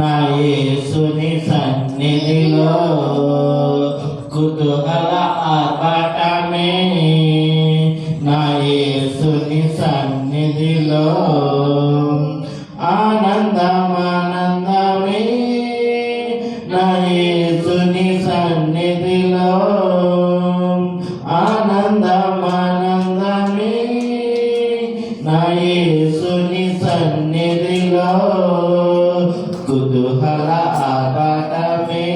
నా యేసుని సన్నిధిలో కుతూహల ఆర్భాటమే, నా యేసుని సన్నిధిలో ఆనందమే, నా యేసుని సన్నిధిలో ఆనందమే, నా యేసుని సన్నిధిలో కుతూహల ఆర్భాటమే,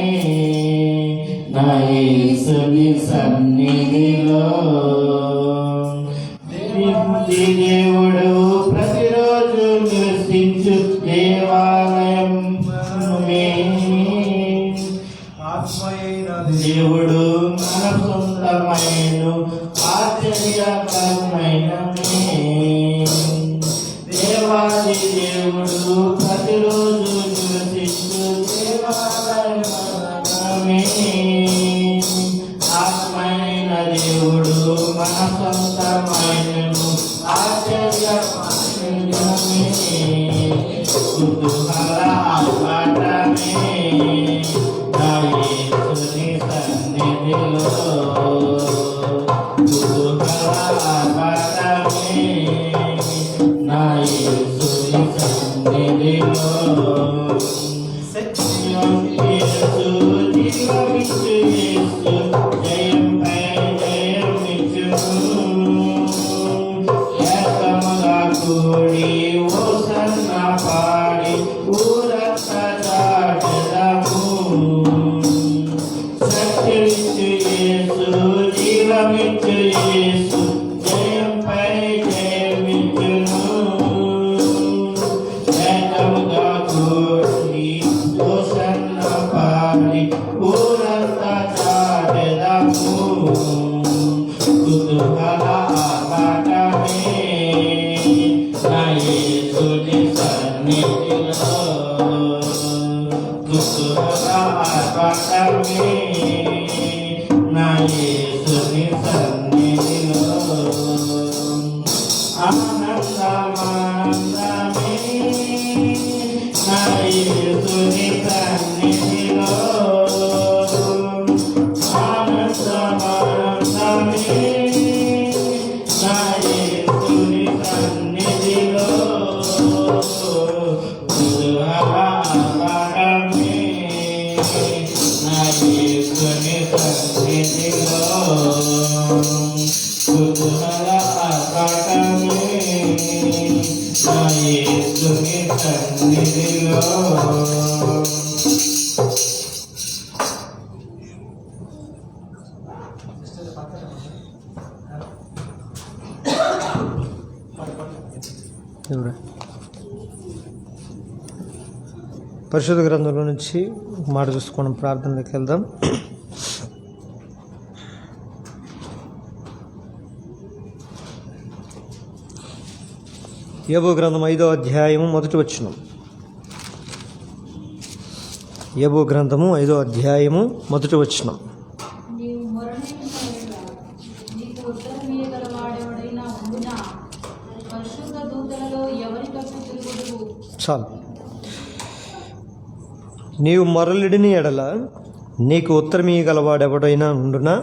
నా యేసుని సన్నిధిలో. దేవుడు ప్రతిరోజు నివసించు దేవాలయం, దేవుడు మన సొంతమైన ఆశ్చర్యకరమైన దేవాది దేవుడు ప్రతిరోజు నివసించు దేవాలయమే, ఆత్మైన దేవుడు మన సొంతమైన ఆశ్చర్యకరమే, కుతూహల ఆర్భాటమే, నా యేసుని సన్నిధిలో కుతూహల ఆర్భాటమే, నా యేసుని సన్నిధిలో. సత్యం యేసు, జీవమిచ్చు యేసు, జయంపై జయమిచ్చును, ఏకముగా కూడి హోసన్న పాడి ఊరంతా చాటెదము. సత్యమిచ్చు యేసు, జీవమిచ్చు యేసు, జయంపై జయమిచ్చును, ఏకముగా కూడి హోసన్న పాడి ఊరంతా చాటెదము. కుతూహల ఆర్భాటమే, నా యేసుని సన్నిధిలో కుతూహల ఆర్భాటమే, నా యేసుని సన్నిధిలో ఆనందమే, నా యేసుని సన్నిధిలో ఆనందమే, నా యేసుని సన్నిధిలో కుతూహల ఆర్భాటమే, నా యేసుని సన్నిధిలో కుతూహల ఆర్భాటమే, నా యేసుని సన్నిధిలో. పరిశుద్ధ గ్రంథంలో నుంచి మాట చూసుకోవడం, ప్రార్థనలోకి వెళ్దాం. యోబు గ్రంథం 5వ అధ్యాయము మొదటి వచనం. యోబు గ్రంథము 5వ అధ్యాయము మొదటి వచనం. చాలు. నీవు మొరలిడిని ఎడల నీకు ఉత్తరమీయగలవాడెవడైనా ఉండునా,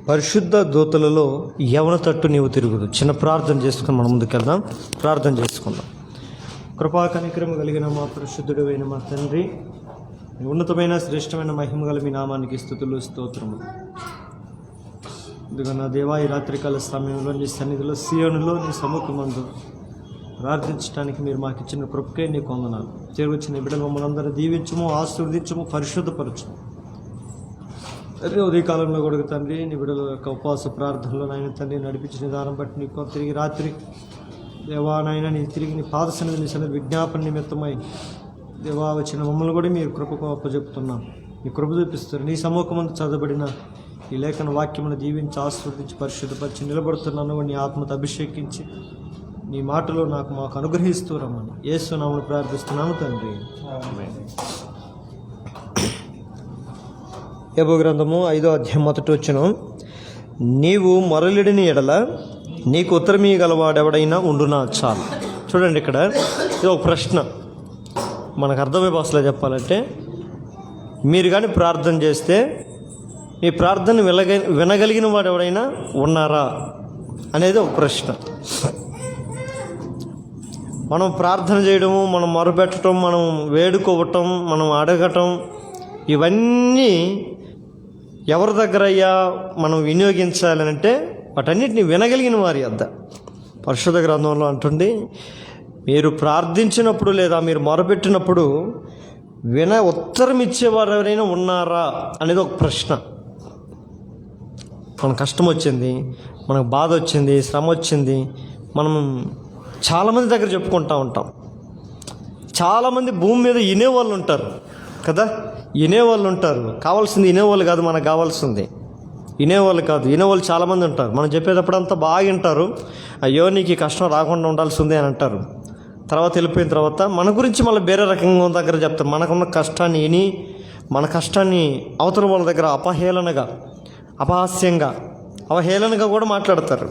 పరిశుద్ధ దూతలలో ఎవరి తట్టు నీవు తిరుగుదు. చిన్న ప్రార్థన చేసుకుని మనం ముందుకెళ్దాం. ప్రార్థన చేసుకుందాం. కృపా కనికరము కలిగిన మా పరిశుద్ధుడు అయిన మా తండ్రి, ఉన్నతమైన శ్రేష్టమైన మహిమ గల మీ నామానికి స్తుతులు స్తోత్రము. ఇదిగో నా దేవా, ఈ రాత్రికాల సమయంలో నీ సన్నిధిలో సియోనులో నీ సముఖమందు ప్రార్థించడానికి మీరు మాకు ఇచ్చిన కృపకే నీకు వందనాలు. చేరువచ్చిన బిడ్డలు మమ్మల్ని అందరూ దీవించము, ఆశీర్వదించము, పరిశుద్ధపరచము. ఉదయకాలంలో కూడా తండ్రి, నీ బిడ్డల యొక్క ఉపవాస ప్రార్థనలో నాయన తండ్రి నడిపించిన దానం బట్టి నీకు తిరిగి రాత్రి దేవా నాయన నీ తిరిగి నీ పాద సన్నిధి నీ సన్నిధి విజ్ఞాపన నిమిత్తమై దేవా వచ్చిన మమ్మల్ని కూడా మీరు కృపకు అప్పచెప్తున్నాం. నీ కృప చూపిస్తారు. నీ సముఖమందు చదవబడిన ఈ లేఖన వాక్యమును దీవించి ఆశీర్వదించి పరిశుద్ధపరిచి నిలబడుతున్నాను. నీ ఆత్మతో అభిషేకించి నీ మాటలో మాకు అనుగ్రహిస్తూ రమ్మని యేసు నామమున ప్రార్థిస్తున్నాము తండ్రి. యోబు గ్రంథము 5వ అధ్యాయం మొదటి వచనం. నీవు మొరలిడిని ఎడల నీకు ఉత్తరమీయగలవాడెవడైనా ఉండునా. చాలు. చూడండి, ఇక్కడ ఇది ఒక ప్రశ్న. మనకు అర్థమయ్యే భాషలో చెప్పాలంటే, మీరు కానీ ప్రార్థన చేస్తే మీ ప్రార్థన వినగలిగిన వాడు ఎవరైనా ఉన్నారా అనేది ఒక ప్రశ్న. మనం ప్రార్థన చేయడము, మనం మొరపెట్టడం, మనం వేడుకోవటం, మనం అడగటం, ఇవన్నీ ఎవరి దగ్గర అయ్యా మనం వినియోగించాలని అంటే వాటన్నిటిని వినగలిగిన వారి వద్ద. పరిశుద్ధ గ్రంథంలో అంటుంది, మీరు ప్రార్థించినప్పుడు లేదా మీరు మొరపెట్టినప్పుడు ఉత్తరం ఇచ్చేవారు ఎవరైనా ఉన్నారా అనేది ఒక ప్రశ్న. మనకు కష్టం వచ్చింది, మనకు బాధ వచ్చింది, శ్రమ వచ్చింది, మనం చాలామంది దగ్గర చెప్పుకుంటూ ఉంటాం. చాలామంది భూమి మీద వినేవాళ్ళు ఉంటారు కదా, వినేవాళ్ళు ఉంటారు. కావాల్సింది వినేవాళ్ళు కాదు, మనకు కావాల్సింది వినేవాళ్ళు కాదు, వినేవాళ్ళు చాలామంది ఉంటారు. మనం చెప్పేటప్పుడు అంతా బాగా వింటారు, అయ్యో నీకు ఈ కష్టం రాకుండా ఉండాల్సిందే అని అంటారు. తర్వాత వెళ్ళిపోయిన తర్వాత మన గురించి మళ్ళీ వేరే రకంగా దగ్గర చెప్తారు. మనకున్న కష్టాన్ని విని మన కష్టాన్ని అవతల వాళ్ళ దగ్గర అపహేళనగా, అపహాస్యంగా, అవహేళనగా కూడా మాట్లాడతారు.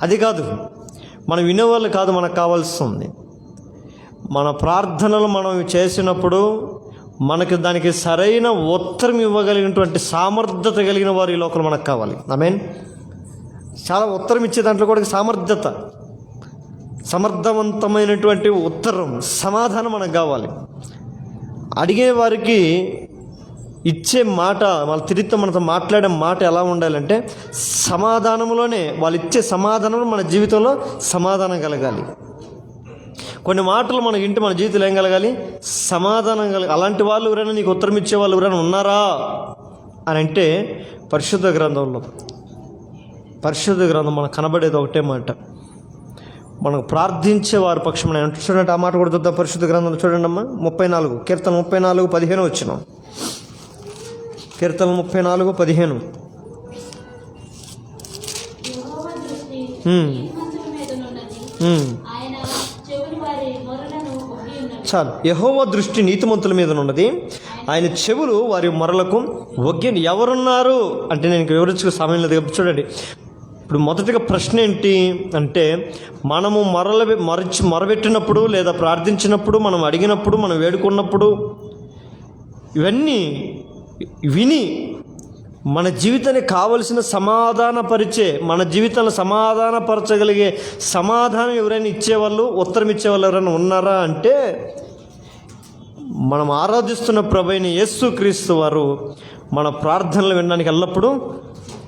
అది కాదు, మనం వినేవాళ్ళు కాదు, మనకు కావాల్సింది మన ప్రార్థనలు మనం చేసినప్పుడు మనకి దానికి సరైన ఉత్తరం ఇవ్వగలిగినటువంటి సామర్థ్యత కలిగిన వారు ఈ లోకంలో మనకు కావాలి. ఆమేన్. చాలా ఉత్తరం ఇచ్చే దాంట్లో కూడా సామర్థ్యత, సమర్థవంతమైనటువంటి ఉత్తరం, సమాధానం మనకు కావాలి. అడిగే వారికి ఇచ్చే మాట, వాళ్ళు తిరిగితే మనతో మాట్లాడే మాట ఎలా ఉండాలంటే సమాధానంలోనే, వాళ్ళు ఇచ్చే సమాధానంలో మన జీవితంలో సమాధానం కలగాలి. కొన్ని మాటలు మన ఇంటి మన జీవితంలో ఏం కలగాలి? సమాధానం కలగాలి. అలాంటి వాళ్ళు ఎవరైనా నీకు ఉత్తరం ఇచ్చే వాళ్ళు ఎవరైనా ఉన్నారా అని అంటే పరిశుద్ధ గ్రంథం మనకు కనబడేది ఒకటే మాట, మనకు ప్రార్థించే వారి పక్షం చూడండి. ఆ మాట కూడా చూద్దాం పరిశుద్ధ గ్రంథంలో. చూడండి అమ్మా, 34 కీర్తన 34:15 వచ్చినాం. కీర్తన 34:15. చాలు. యెహోవా దృష్టి నీతిమంతుల మీద ఉన్నది, ఆయన చెవులు వారి మొరలకు ఒగ్గిని. ఎవరున్నారు అంటే నేను వివరించుకు సమయం లేదు. చూడండి, ఇప్పుడు మొదటిగా ప్రశ్న ఏంటి అంటే, మనము మొరబెట్టినప్పుడు లేదా ప్రార్థించినప్పుడు, మనం అడిగినప్పుడు, మనం వేడుకున్నప్పుడు, ఇవన్నీ విని మన జీవితానికి కావలసిన మన జీవితంలో సమాధానపరచగలిగే సమాధానం ఎవరైనా ఇచ్చేవాళ్ళు, ఉత్తరం ఇచ్చేవాళ్ళు ఎవరైనా ఉన్నారా అంటే మనం ఆరాధిస్తున్న ప్రభువైన యేసుక్రీస్తు వారు మన ప్రార్థనలు వినడానికి ఎల్లప్పుడూ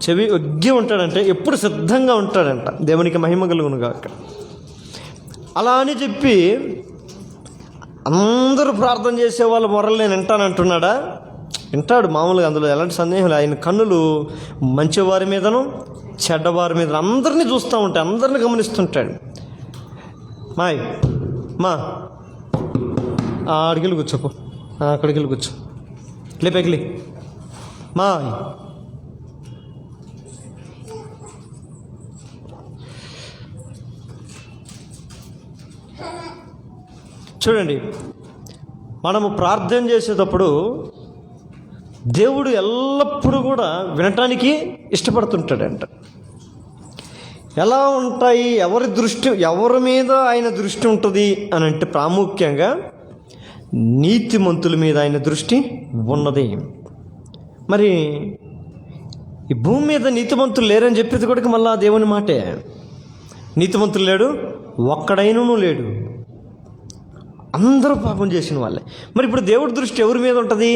చెవి ఒగ్గి ఉంటాడంటే, ఎప్పుడు సిద్ధంగా ఉంటాడంట. దేవునికి మహిమ కలుగును గాక. అలా అని చెప్పి అందరూ ప్రార్థన చేసేవాళ్ళ మొరలు నేను వింటానంటున్నాడా? వింటాడు మామూలుగా, అందులో ఎలాంటి సందేహం లేదు. ఆయన కన్నులు మంచివారి మీదను చెడ్డవారి మీద అందరినీ చూస్తూ ఉంటాయి, అందరినీ గమనిస్తుంటాడు. మా అడిగిలు కూర్చోపో, అక్కడికి వెళ్ళి కూర్చో, లేపెకిలి మా. చూడండి, మనము ప్రార్థన చేసేటప్పుడు దేవుడు ఎల్లప్పుడూ కూడా వినటానికి ఇష్టపడుతుంటాడంట. ఎలా ఉంటాయి, ఎవరి మీద ఆయన దృష్టి ఉంటుంది అని అంటే ప్రాముఖ్యంగా నీతిమంతుల మీద ఆయన దృష్టి ఉన్నది. మరి ఈ భూమి మీద నీతిమంతులు లేరని చెప్పేది కూడా మళ్ళా దేవుని మాటే. నీతిమంతులు లేడు, ఒక్కడైనను లేడు, అందరూ పాపం చేసిన వాళ్ళే. మరి ఇప్పుడు దేవుడి దృష్టి ఎవరి మీద ఉంటుంది?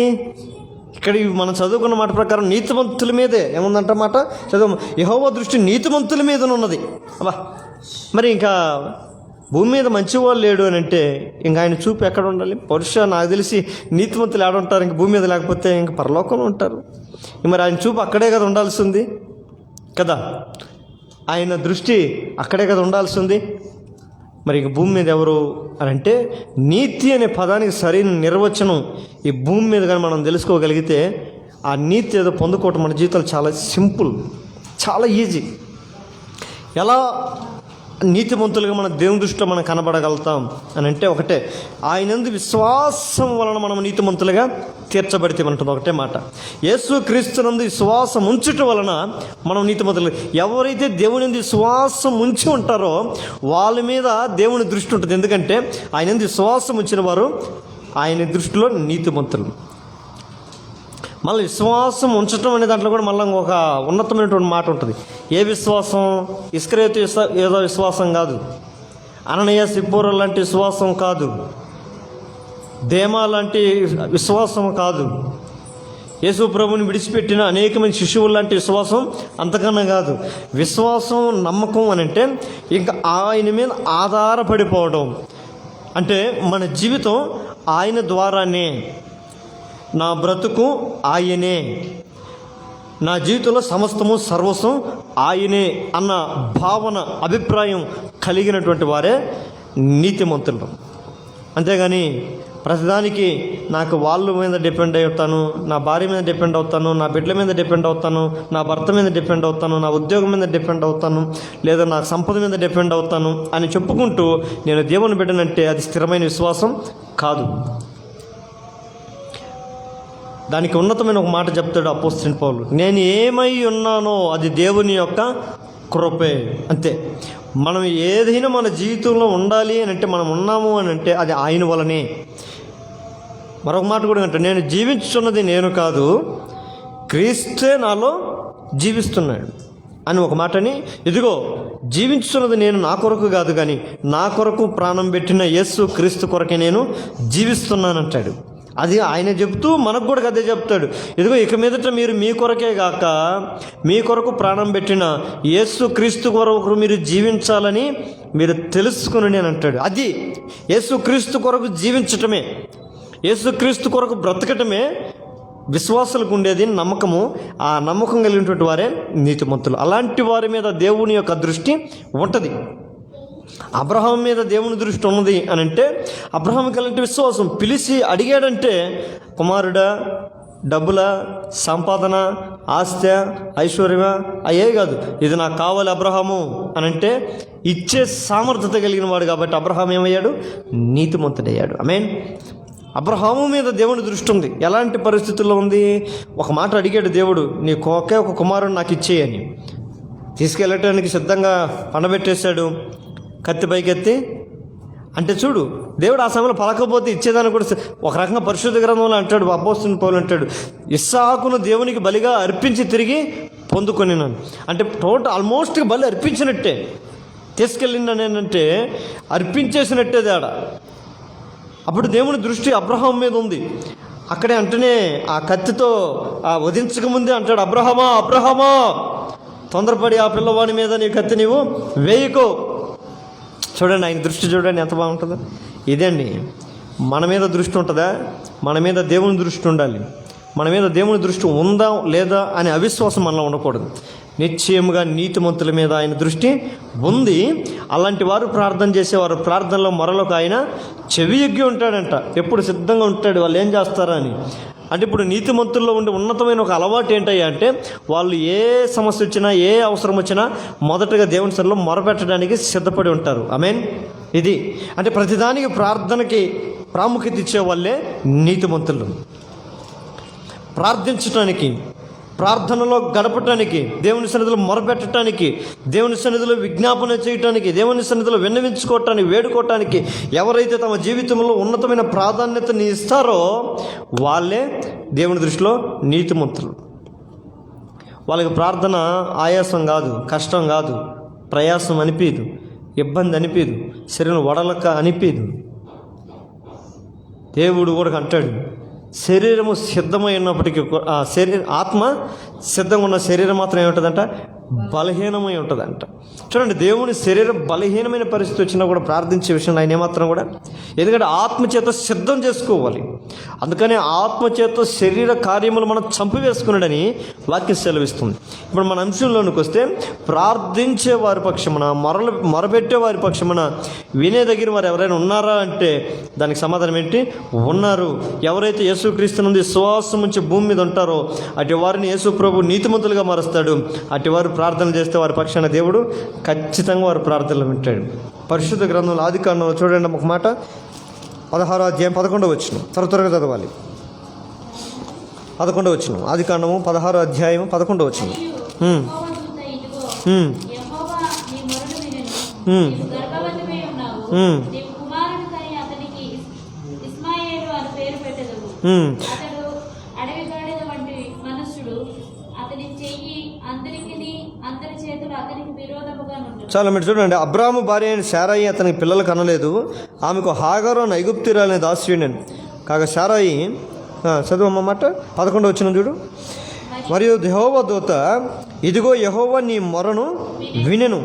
ఇక్కడ మనం చదువుకున్న మాట ప్రకారం నీతిమంతుల మీదే ఏముందంట మాట చదువు. యెహోవా దృష్టి నీతిమంతుల మీద ఉన్నది. అబ్బా, మరి ఇంకా భూమి మీద మంచివాళ్ళు లేడు అని అంటే ఇంకా ఆయన చూపు ఎక్కడ ఉండాలి? పరుష నాకు తెలిసి నీతిమంతులు ఆడ ఉంటారు, ఇంక భూమి మీద లేకపోతే ఇంక పరలోకంలో ఉంటారు. మరి ఆయన చూపు అక్కడే కదా ఉండాల్సింది కదా, ఆయన దృష్టి అక్కడే కదా ఉండాల్సింది. మరి ఇంక భూమి మీద ఎవరు అని అంటే నీతి అనే పదానికి సరైన నిర్వచనం ఈ భూమి మీద కానీ మనం తెలుసుకోగలిగితే ఆ నీతి ఏదో పొందుకోవటం మన జీవితాలు చాలా సింపుల్, చాలా ఈజీ. ఎలా నీతిమంతులుగా మన దేవుని దృష్టిలో మనం కనబడగలుగుతాం అని అంటే ఒకటే, ఆయనందు విశ్వాసం వలన మనం నీతిమంతులుగా తీర్చబడితే ఉంటుంది. ఒకటే మాట, యేసు క్రీస్తునందు విశ్వాసం ఉంచటం వలన మనం నీతిమంతులు. ఎవరైతే దేవుని యందు విశ్వాసం ఉంచి ఉంటారో వాళ్ళ మీద దేవుని దృష్టి ఉంటుంది. ఎందుకంటే ఆయన యందు విశ్వాసం ఉంచిన వారు ఆయన దృష్టిలో నీతిమంతులు. మళ్ళీ విశ్వాసం ఉంచటం అనే దాంట్లో కూడా మళ్ళీ ఒక ఉన్నతమైనటువంటి మాట ఉంటుంది. ఏ విశ్వాసం? ఇస్కరియోతు ఏదో విశ్వాసం కాదు, అననీయ సిప్పోర లాంటి విశ్వాసం కాదు, దేమా లాంటి విశ్వాసం కాదు, యేసు ప్రభుని విడిచిపెట్టిన అనేకమంది శిశువులు లాంటి విశ్వాసం అంతకన్నా కాదు. విశ్వాసం, నమ్మకం అని అంటే ఇంకా ఆయన మీద ఆధారపడిపోవడం. అంటే మన జీవితం ఆయన ద్వారానే, నా బ్రతుకు ఆయనే, నా జీవితంలో సమస్తము సర్వస్వం ఆయనే అన్న భావన, అభిప్రాయం కలిగినటువంటి వారే నీతిమంతులు. అంతేగాని ప్రతిదానికి నాకు వాళ్ళ మీద డిపెండ్ అవుతాను, నా భార్య మీద డిపెండ్ అవుతాను, నా బిడ్డల మీద డిపెండ్ అవుతాను, నా భర్త మీద డిపెండ్ అవుతాను, నా ఉద్యోగం మీద డిపెండ్ అవుతాను, లేదా నా సంపద మీద డిపెండ్ అవుతాను అని చెప్పుకుంటూ నేను దేవుని బిడ్డనంటే అది స్థిరమైన విశ్వాసం కాదు. దానికి ఉన్నతమైన ఒక మాట చెప్తాడు అపోస్తలుడైన పౌలు, నేను ఏమై ఉన్నానో అది దేవుని యొక్క కృపే. అంతే. మనం ఏదైనా మన జీవితంలో ఉండాలి అని అంటే, మనం ఉన్నాము అని అంటే అది ఆయన వలనే. మరొక మాట కూడా అంటే, నేను జీవించుతున్నది నేను కాదు, క్రీస్తే నాలో జీవిస్తున్నాడు అని ఒక మాటని, ఇదిగో జీవించుతున్నది నేను నా కొరకు కాదు కానీ నా కొరకు ప్రాణం పెట్టిన యేసు క్రీస్తు కొరకే నేను జీవిస్తున్నానంటాడు. అది ఆయన చెప్తూ మనకు కూడా అదే చెప్తాడు. ఇదిగో ఇక మీదట మీరు మీ కొరకే గాక మీ కొరకు ప్రాణం పెట్టిన యేసు క్రీస్తు కొరకు మీరు జీవించాలని మీరు తెలుసుకుని అని అంటాడు. అది యేసు క్రీస్తు కొరకు జీవించటమే, యేసు క్రీస్తు కొరకు బ్రతకటమే విశ్వాసులకు ఉండేది నమ్మకము. ఆ నమ్మకం కలిగినటువంటి వారే నీతిమంతులు. అలాంటి వారి మీద దేవుని యొక్క దృష్టి ఉంటుంది. అబ్రహాం మీద దేవుని దృష్టి ఉన్నది అని అంటే, అబ్రహాంకి అలాంటి విశ్వాసం. పిలిచి అడిగాడంటే, కుమారుడా, డబ్బుల, సంపాదన, ఆస్తి, ఐశ్వర్యమా, అయ్యే కాదు, ఇది నాకు కావాలి అబ్రహాము అని అంటే ఇచ్చే సామర్థ్యత కలిగిన వాడు. కాబట్టి అబ్రహాం ఏమయ్యాడు? నీతిమంతుడయ్యాడు. ఆమేన్. అబ్రహాము మీద దేవుని దృష్టి ఉంది. ఎలాంటి పరిస్థితుల్లో ఉంది? ఒక మాట అడిగాడు దేవుడు, నీ ఒకే ఒక కుమారుడు నాకు ఇచ్చేయని. తీసుకెళ్ళటానికి సిద్ధంగా పండబెట్టేశాడు, కత్తి పైకెత్తి. అంటే చూడు, దేవుడు ఆ సమయంలో పలకపోతే ఇచ్చేదాన్ని కూడా ఒక రకంగా పరిశుద్ధ గ్రంథంలో అంటాడు, అపోస్తలుడైన పౌలు అంటాడు, ఇస్సాకును దేవునికి బలిగా అర్పించి తిరిగి పొందుకొనినాను. అంటే ఆల్మోస్ట్ బలి అర్పించినట్టే, తీసుకెళ్ళిందనేనంటే అర్పించేసినట్టే తేడా. అప్పుడు దేవుని దృష్టి అబ్రహాం మీద ఉంది. అక్కడే అంటేనే ఆ కత్తితో వధించకముందే అంటాడు, అబ్రహామా, అబ్రహామా, తొందరపడి ఆ పిల్లవాడి మీద నీ కత్తి నీవు వేయకో. చూడండి, ఆయన దృష్టి చూడండి ఎంత బాగుంటుందో. ఇదండి, మన మీద దృష్టి ఉంటుందా? మన మీద దేవుని దృష్టి ఉండాలి. మన మీద దేవుని దృష్టి ఉందా లేదా అనే అవిశ్వాసం మనలో ఉండకూడదు. నిశ్చయముగా నీతిమంతుల మీద ఆయన దృష్టి ఉంది. అలాంటి వారు ప్రార్థన చేసేవారు ప్రార్థనలో మొరలకు ఆయన చెవియొగ్గి ఉంటాడంట. ఎప్పుడు సిద్ధంగా ఉంటాడు వాళ్ళు ఏం చేస్తారా అని. అంటే ఇప్పుడు నీతిమంతుల్లో ఉండే ఉన్నతమైన ఒక అలవాటు ఏంటయ్యా అంటే, వాళ్ళు ఏ సమస్య వచ్చినా, ఏ అవసరం వచ్చినా మొదటగా దేవుని సన్నిధిలో మొరపెట్టడానికి సిద్ధపడి ఉంటారు. ఆమేన్. ఇది అంటే ప్రతిదానికి ప్రార్థనకి ప్రాముఖ్యత ఇచ్చే వాళ్ళే నీతిమంతులు. ప్రార్థించటానికి, ప్రార్థనలో గడపటానికి, దేవుని సన్నిధిలో మొరపెట్టడానికి, దేవుని సన్నిధిలో విజ్ఞాపన చేయటానికి, దేవుని సన్నిధిలో విన్నవించుకోవటానికి, వేడుకోవటానికి ఎవరైతే తమ జీవితంలో ఉన్నతమైన ప్రాధాన్యతని ఇస్తారో వాళ్ళే దేవుని దృష్టిలో నీతిమంతులు. వాళ్ళకి ప్రార్థన ఆయాసం కాదు, కష్టం కాదు, ప్రయాసం అనిపించదు, ఇబ్బంది అనిపించదు, శరీరం వడలక అనిపించదు. దేవుడు కూడా అంటాడు, శరీరము సిద్ధమై ఉన్నప్పటికీ ఆత్మ సిద్ధంగా ఉన్న శరీరం మాత్రం ఏముంటుందంట? బలహీనమై ఉంటుందంట. చూడండి, దేవుని శరీరం బలహీనమైన పరిస్థితి వచ్చినా కూడా ప్రార్థించే విషయంలో ఆయన ఏమాత్రం కూడా, ఎందుకంటే ఆత్మచేత సిద్ధం చేసుకోవాలి. అందుకని ఆత్మచేత శరీర కార్యములు మనం చంపివేసుకున్నాడని వాక్యం సెలవిస్తుంది. ఇప్పుడు మన అంశంలోనికి వస్తే, ప్రార్థించే వారి పక్షమున, మొరపెట్టే వారి పక్షమున వినేదగిన వారు ఎవరైనా ఉన్నారా అంటే దానికి సమాధానం ఏంటి? ఉన్నారు. ఎవరైతే యేసుక్రీస్తు నుండి విశ్వాసం నుంచి భూమి మీద ఉంటారో అటు వారిని యేసు ప్రభు నీతిమంతులుగా మారుస్తాడు. అటు వారు ప్రార్థన చేస్తే వారి పక్షాన దేవుడు ఖచ్చితంగా వారి ప్రార్థనలు వింటాడు. పరిశుద్ధ గ్రంథంలో ఆదికాండంలో చూడండి ఒక మాట, 16వ అధ్యాయం 11వ వచనం, త్వరగా చదవాలి. 11వ వచనం, ఆదికాండము 16వ అధ్యాయం 11వ వచనం. యెహోవా దూత ఇదిగో, యెహోవా నీ మొరను వినెను. నీవు గర్భవతివై ఉన్నావు. నీవు కుమారుని కని అతనికి ఇష్మాయేలు అని పేరు పెట్టెదవు. అతడు అడవి గాడిద వంటి మనుష్యుడు. అతని చెయ్యి అందరి చేతులు అతనికి విరోధముగా నుండును. చాలా మీరు చూడండి, అబ్రాహాము భార్య అయిన శారాయి అతనికి పిల్లలు కనలేదు. ఆమెకు హాగరు అనే ఐగుప్తురాలనే దాస్యుడని. కాగా శారాయి చదువు మాట 11వ వచనం చూడు. మరియు యెహోవా దూత ఇదిగో యెహోవా నీ మొరను వినెను.